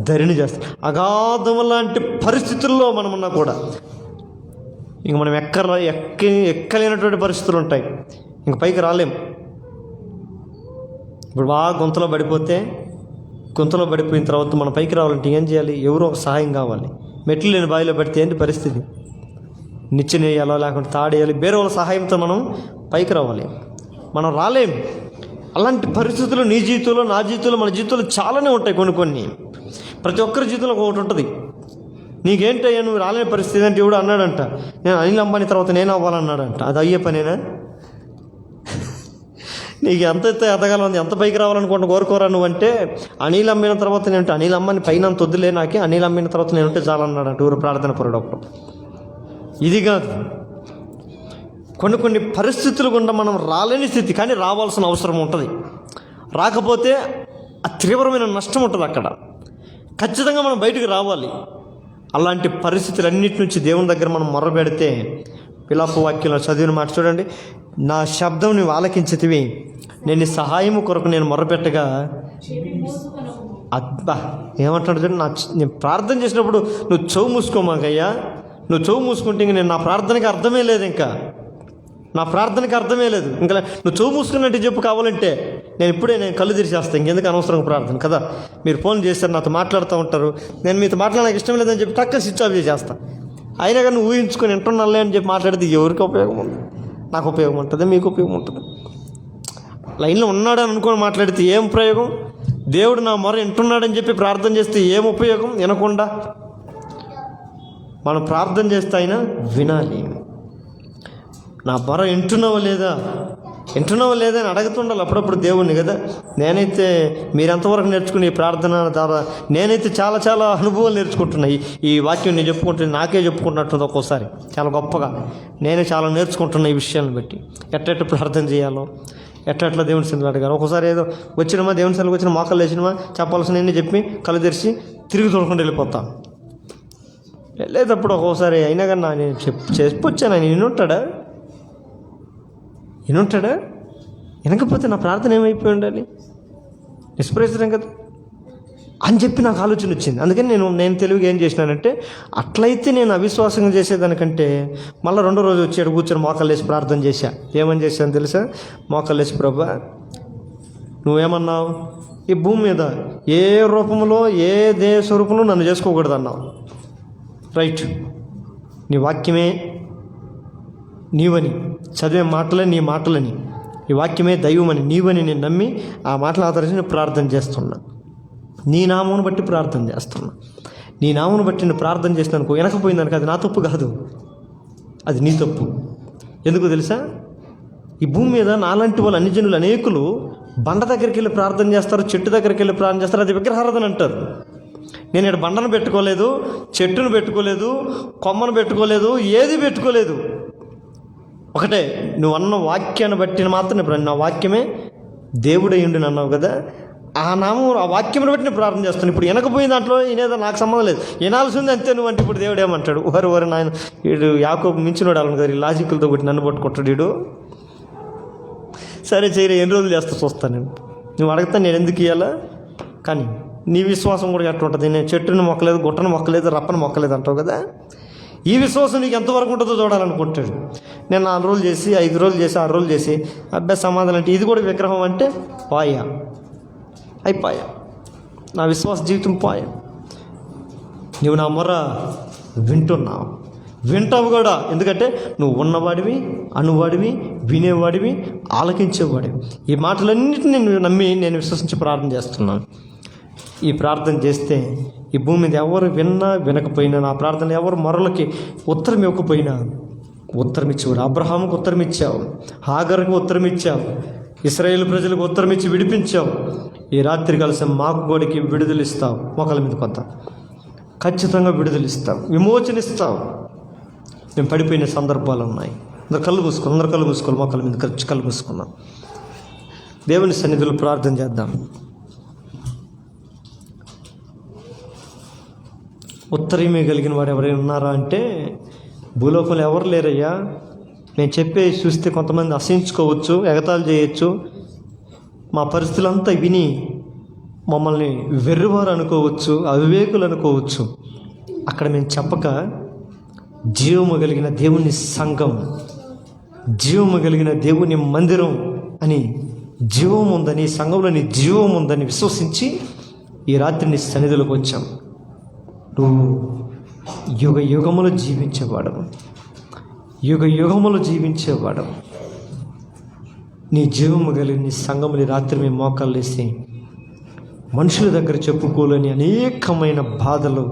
ధరిని చేస్తాడు. అగాధం లాంటి పరిస్థితుల్లో మనమున్నా కూడా ఇంక మనం ఎక్కలేనటువంటి పరిస్థితులు ఉంటాయి, ఇంక పైకి రాలేం. ఇప్పుడు బాగా గుంతలో పడిపోయిన తర్వాత మనం పైకి రావాలంటే ఏం చేయాలి? ఎవరో ఒక సహాయం కావాలి. మెట్లు లేని బావిలో పడితే ఏంటి పరిస్థితి? నిచ్చెనేయాలో లేకుంటే తాడేయాలి, వేరే వాళ్ళ సహాయంతో మనం పైకి రావాలి. మనం రాలేం. అలాంటి పరిస్థితులు నీ జీవితంలో, నా జీవితంలో, మన జీవితంలో చాలానే ఉంటాయి. కొన్ని ప్రతి ఒక్కరి జీవితంలో ఒకటి ఉంటుంది. నీకేంటయ్యా నువ్వు రాలేని పరిస్థితి అంటే ఎవడు అన్నాడంట, నేను అనిల్ అంబానీ తర్వాత నేను అవ్వాలన్నాడంట. అది అయ్యే పనేనా? నీకు ఎంత ఎదగాలని, ఎంత పైకి రావాలనుకుంటూ కోరుకోరా నువ్వంటే, అనిల్ అమ్మిన తర్వాత నేను అనిల్ అమ్మని పైన అంత వద్దులే, నాకే అనిల్ అమ్మిన తర్వాత నేను ఉంటే చాలన్నాడంట ఊరు ప్రార్థన పరుడు ఒకడు. ఇది కాదు, కొన్ని పరిస్థితులు గుండా మనం రాలేని స్థితి, కానీ రావాల్సిన అవసరం ఉంటుంది. రాకపోతే ఆ తీవ్రమైన నష్టం ఉంటుంది అక్కడ. ఖచ్చితంగా మనం బయటకు రావాలి. అలాంటి పరిస్థితులన్నిటి నుంచి దేవుని దగ్గర మనం మొర్రపెడితే, విలాప వాక్యంలో చదివిన మాట చూడండి, నా శబ్దం నువ్వు ఆలకించితివి, నేను నీ సహాయము కొరకు నేను మొర్రపెట్టగా. అబ్బా ఏమంటాడు చూడండి, నేను ప్రార్థన చేసినప్పుడు నువ్వు చెవు మూసుకోమాకయ్యా, నువ్వు చెవు మూసుకుంటే ఇంక నేను నా ప్రార్థనకి అర్థమే లేదు, ఇంకా నా ప్రార్థనకి అర్థమే లేదు. ఇంకా నువ్వు చెవు మూసుకున్నట్టు చెప్పు, కావాలంటే నేను కళ్ళు తెరిచేస్తాను, ఇంకెందుకు అనవసరంగా ప్రార్థన కదా. మీరు ఫోన్ చేస్తారు, నాతో మాట్లాడుతూ ఉంటారు, నేను మీతో మాట్లాడడానికి ఇష్టం లేదని చెప్పి టక్క స్విచ్ ఆఫ్ చేసేస్తాను. అయినా కానీ నువ్వు ఊహించుకొని వింటున్నాలే అని చెప్పి మాట్లాడితే ఎవరికి ఉపయోగం ఉంది? నాకు ఉపయోగం ఉంటుంది, మీకు ఉపయోగం ఉంటుంది. లైన్లో ఉన్నాడని అనుకొని మాట్లాడితే ఏం ప్రయోగం? దేవుడు నా మొర వింటున్నాడని చెప్పి ప్రార్థన చేస్తే ఏం ఉపయోగం? వినకుండా మనం ప్రార్థన చేస్తే అయినా వినాలి. నా మొర వింటున్నావా లేదా అని అడుగుతుండాలి అప్పుడప్పుడు దేవుణ్ణి కదా. నేనైతే మీరు ఎంతవరకు నేర్చుకుని ఈ ప్రార్థన ద్వారా నేనైతే చాలా చాలా అనుభవాలు నేర్చుకుంటున్నాయి. ఈ వాక్యం నేను చెప్పుకుంటున్నా, నాకే చెప్పుకుంటున్నట్టుంది ఒక్కోసారి చాలా గొప్పగా. నేనే చాలా నేర్చుకుంటున్నా ఈ విషయాలను బట్టి, ఎట్ట ప్రార్థన చేయాలో, ఎట్లా దేవుని సన్నిధిలో అడగాలి. ఒక్కోసారి ఏదో వచ్చినమా దేవుని సన్నిధికి వచ్చిన మోకాలు వేసినమా చెప్పాల్సిన చెప్పి కళ్ళు తెరిచి తిరిగి చూడకుండా వెళ్ళిపోతాం. వెళ్ళేటప్పుడు ఒక్కోసారి అయినా కానీ నేను చెప్పొచ్చాను, ఆయన వినుంటాడా? వినకపోతే నా ప్రార్థన ఏమైపోయి ఉండాలి? నిష్ప్రయోజనం కదా అని చెప్పి నాకు ఆలోచన వచ్చింది. అందుకని నేను తెలివిగా ఏం చేసినానంటే, అట్లయితే నేను అవిశ్వాసంగా చేసేదానికంటే మళ్ళీ రెండో రోజు వచ్చి కూర్చొని మోకాళ్ళు వేసి ప్రార్థన చేశా. ఏమని చేశాను తెలుసా? మోకాళ్ళు వేసి, ప్రభా నువ్వేమన్నావు, ఈ భూమి మీద ఏ రూపంలో ఏ స్వరూపంలో నన్ను చేసుకోకూడదు అన్నావు. రైట్, నీ వాక్యమే నీవని, చదివే మాటలే నీ మాటలని, ఈ వాక్యమే దైవమని నీవని నేను నమ్మి ఆ మాటలు ఆధారించి నేను ప్రార్థన చేస్తున్నా. నీ నామమును బట్టి ప్రార్థన చేస్తున్నా. నీ నామమును బట్టి నేను ప్రార్థన చేసినానుకో, వెనకపోయిందనుకో, అది నా తప్పు కాదు, అది నీ తప్పు. ఎందుకు తెలుసా? ఈ భూమి మీద నాలాంటి వాళ్ళు అన్ని జనులు అనేకులు బండ దగ్గరికి వెళ్ళి ప్రార్థన చేస్తారు, చెట్టు దగ్గరికి వెళ్ళి ప్రార్థన చేస్తారు, అది విగ్రహారాధన అంటారు. నేను ఇక్కడ బండను పెట్టుకోలేదు, చెట్టును పెట్టుకోలేదు, కొమ్మను పెట్టుకోలేదు, ఏది పెట్టుకోలేదు. ఒకటే, నువ్వు అన్న వాక్యాన్ని బట్టి మాత్రం ఇప్పుడు నా వాక్యమే దేవుడై ఉండి అన్నావు కదా, ఆ నామం ఆ వాక్యం బట్టి నేను ప్రార్థన చేస్తాను. ఇప్పుడు వెనకపోయిన దాంట్లో ఈయనేదో నాకు సంబంధం లేదు, వినాల్సింది అంతే నువ్వు అంటే. ఇప్పుడు దేవుడు ఏమంటాడు? ఓరి నాయన, వీడు యాకోబు మించినోడు వాళ్ళని కదా, లాజికల్తో కొట్టి నన్ను పట్టుకుంటాడు వీడు. సరే చేయలే, ఎన్ని రోజులు చేస్తా చూస్తాను నేను. నువ్వు అడగతా నేను ఎందుకు ఇవ్వాలా? కానీ నీ విశ్వాసం కూడా ఎట్లా ఉంటుంది? నేను చెట్టుని మొక్కలేదు, గుట్టను మొక్కలేదు, రప్పని మొక్కలేదు అంటావు కదా. ఈ విశ్వాసం నీకు ఎంతవరకు ఉంటుందో చూడాలనుకుంటాడు. నేను 4 రోజులు చేసి, 5 రోజులు చేసి, 6 రోజులు చేసి అబ్బాయి సమాధానం అంటే ఇది కూడా విగ్రహం అంటే పాయా, అయిపోయా, నా విశ్వాస జీవితం పాయా. నువ్వు నా మొర వింటున్నావు, వింటావు కూడా. ఎందుకంటే నువ్వు ఉన్నవాడివి, అనువాడివి, వినేవాడివి, ఆలకించేవాడివి. ఈ మాటలన్నిటిని నేను నమ్మి నేను విశ్వసించి ప్రార్థన చేస్తున్నాను. ఈ ప్రార్థన చేస్తే ఈ భూమి మీద ఎవరు విన్నా వినకపోయినా, నా ప్రార్థన ఎవరు మొరలకి ఉత్తరం ఇవ్వకపోయినా ఉత్తరం ఇచ్చేవాడు. అబ్రహాముకు ఉత్తరం ఇచ్చావు, హాగర్కు ఉత్తరం ఇచ్చావు, ఇశ్రాయేలు ప్రజలకు ఉత్తరం ఇచ్చి విడిపించావు. ఈ రాత్రి కలిసి మాకు గోడికి విడుదలిస్తావు. మొక్కల మీద కొంత ఖచ్చితంగా విడుదలిస్తావు, విమోచనిస్తావు. మేము పడిపోయిన సందర్భాలు ఉన్నాయి. అందరు కళ్ళు మూసుకోవాలి, మొక్కల మీద కళ్ళు మూసుకున్నాం. దేవుని సన్నిధిలో ప్రార్థన చేద్దాం. ఉత్తరీమే కలిగిన వాడు ఎవరైనా ఉన్నారా అంటే భూలోకంలో ఎవరు లేరయ్యా. నేను చెప్పే చూస్తే కొంతమంది అసహించుకోవచ్చు, ఎగతాళి చేయొచ్చు, మా పరిస్థితులంతా విని మమ్మల్ని వెర్రివారు అనుకోవచ్చు, అవివేకులు అనుకోవచ్చు. అక్కడ మేము చెప్పక జీవము కలిగిన దేవుని సంఘం, జీవము కలిగిన దేవుని మందిరం అని, జీవం ఉందని, సంఘంలో నీ జీవం ఉందని విశ్వసించి ఈ రాత్రి నీ సన్నిధిలోకి వచ్చాం. నువ్వు యుగ యుగములు జీవించేవాడవు, యుగ యుగములు జీవించేవాడవు. నీ జీవము కలిగిన నీ సంఘముని రాత్రి మేము మోకాళ్ళు వేసి మనుషుల దగ్గర చెప్పుకోలేని అనేకమైన బాధలు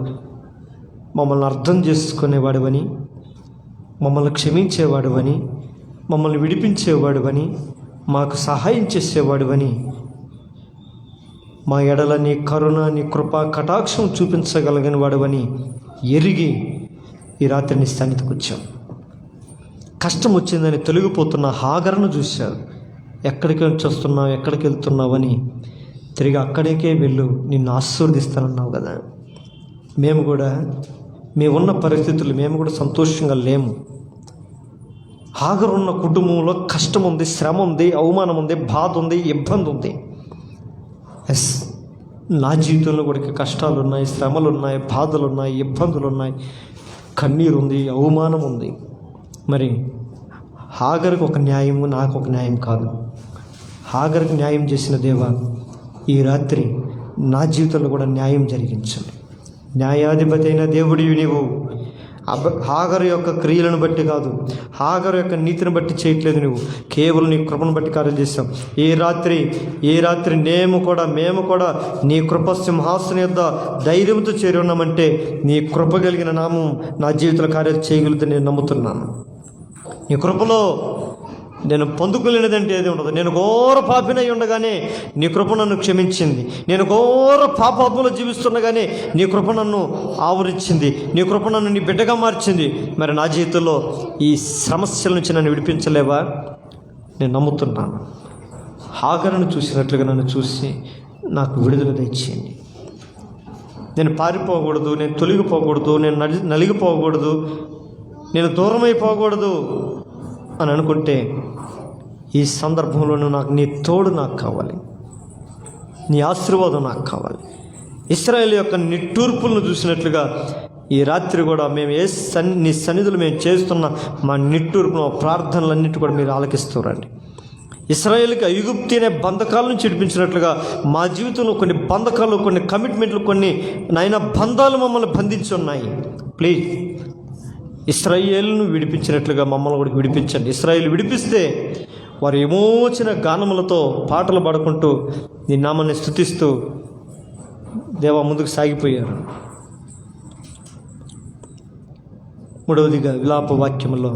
మమ్మల్ని అర్థం చేసుకునేవాడువని, మమ్మల్ని క్షమించేవాడువని, మమ్మల్ని విడిపించేవాడువని, మాకు సహాయం చేసేవాడువని, మా ఎడల నీ కరుణ, నీ కృప, కటాక్షం చూపించగలిగిన వాడువని ఎరిగి ఈ రాత్రి నీ సన్నిధికి వచ్చాం. కష్టం వచ్చిందని తొలగిపోతున్న హాగర్ను చూశావు. ఎక్కడికి వస్తున్నావు, ఎక్కడికి వెళ్తున్నావని తిరిగి అక్కడికే వెళ్ళు, నిన్ను ఆశీర్వదిస్తానన్నావు కదా. మేమున్న పరిస్థితులు మేము కూడా సంతోషంగా లేము. హాగర్ ఉన్న కుటుంబంలో కష్టం ఉంది, శ్రమ ఉంది, అవమానం ఉంది, బాధ ఉంది, ఇబ్బంది ఉంది. ఎస్, నా జీవితంలో కూడా కష్టాలు ఉన్నాయి, శ్రమలు ఉన్నాయి, బాధలు ఉన్నాయి, ఇబ్బందులు ఉన్నాయి, కన్నీరు ఉంది, అవమానం ఉంది. మరి హాగర్కి ఒక న్యాయము, నాకు ఒక న్యాయం కాదు. హాగర్కి న్యాయం చేసిన దేవా, ఈ రాత్రి నా జీవితంలో కూడా న్యాయం జరిగించండి. న్యాయాధిపతి అయిన దేవుడివి నీవు. హాగరు యొక్క క్రియలను బట్టి కాదు, హాగరు యొక్క నీతిని బట్టి చేయట్లేదు, నువ్వు కేవలం నీ కృపను బట్టి కార్యం చేశావు. ఈ రాత్రి మేము కూడా నీ కృప సింహాసనం యొద్ద ధైర్యంతో చేరి ఉన్నామంటే నీ కృప కలిగిన నామం నా జీవితంలో కార్యాలు చేయగలుగుతుంది నేను నమ్ముతున్నాను. నీ కృపలో నేను పొందుకోలేనిదంటే ఏది ఉండదు. నేను ఘోర పాపినై ఉండగానే నీ కృప నన్ను క్షమించింది. నేను ఘోర పాపాత్మలో జీవిస్తుండగానే నీ కృప నన్ను ఆవరించింది. నీ కృప నన్ను నీ బిడ్డగా మార్చింది. మరి నా జీవితంలో ఈ సమస్యల నుంచి నన్ను విడిపించలేవా? నేను నమ్ముతున్నాను. హాగరును చూసినట్లుగా నన్ను చూసి నాకు విడుదల తెచ్చేయండి. నేను పారిపోకూడదు, నేను తొలగిపోకూడదు, నేను నలిగిపోకూడదు, నేను దూరమైపోకూడదు అని అనుకుంటే ఈ సందర్భంలోనూ నీ తోడు నాకు కావాలి, నీ ఆశీర్వాదం నాకు కావాలి. ఇశ్రాయేలు యొక్క నిట్టూర్పులను చూసినట్లుగా ఈ రాత్రి కూడా మేము నీ సన్నిధులు మేము చేస్తున్న మా నిట్టూర్పును ప్రార్థనలన్నిటి కూడా మీరు ఆలకిస్తూ రండి. ఇశ్రాయేలుకి ఐగుప్తు అనే బంధకాల నుంచి విడిపించినట్లుగా మా జీవితంలో కొన్ని బంధకాలు, కొన్ని కమిట్మెంట్లు, కొన్ని నాయన బంధాలు మమ్మల్ని బంధించి ఉన్నాయి. ప్లీజ్ ఇశ్రాయేలును విడిపించినట్లుగా మమ్మల్ని కూడా విడిపించండి. ఇశ్రాయేలు విడిపిస్తే వారు విమోచన గానములతో పాటలు పాడుకుంటూ నీ నామాన్ని స్తుతిస్తూ దేవా ముందుకు సాగిపోయారు. మూడవదిగా విలాప వాక్యములో